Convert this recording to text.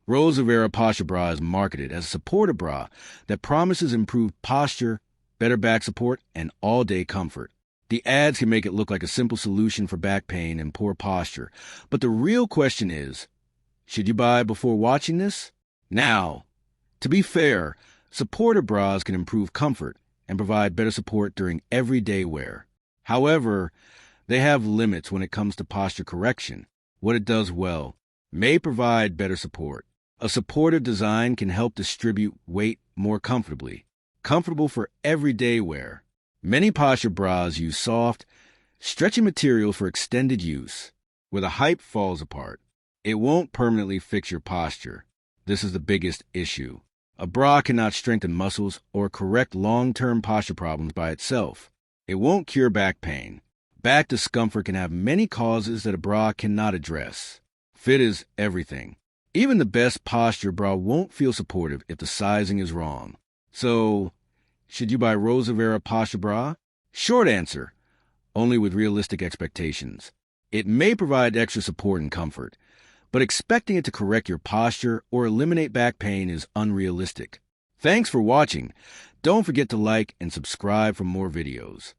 Rosavera Posture Bra is marketed as a supportive bra that promises improved posture, better back support, and all-day comfort. The ads can make it look like a simple solution for back pain and poor posture, but the real question is, should you buy before watching this? Now, to be fair, supportive bras can improve comfort and provide better support during everyday wear. However, they have limits when it comes to posture correction. What it does well may provide better support. A supportive design can help distribute weight more comfortably, comfortable for everyday wear. Many posture bras use soft, stretchy material for extended use, where the hype falls apart. It won't permanently fix your posture. This is the biggest issue. A bra cannot strengthen muscles or correct long-term posture problems by itself. It won't cure back pain. Back discomfort can have many causes that a bra cannot address. Fit is everything. Even the best posture bra won't feel supportive if the sizing is wrong. So, should you buy Rosavera Posture Bra? Short answer, only with realistic expectations. It may provide extra support and comfort, but expecting it to correct your posture or eliminate back pain is unrealistic. Thanks for watching. Don't forget to like and subscribe for more videos.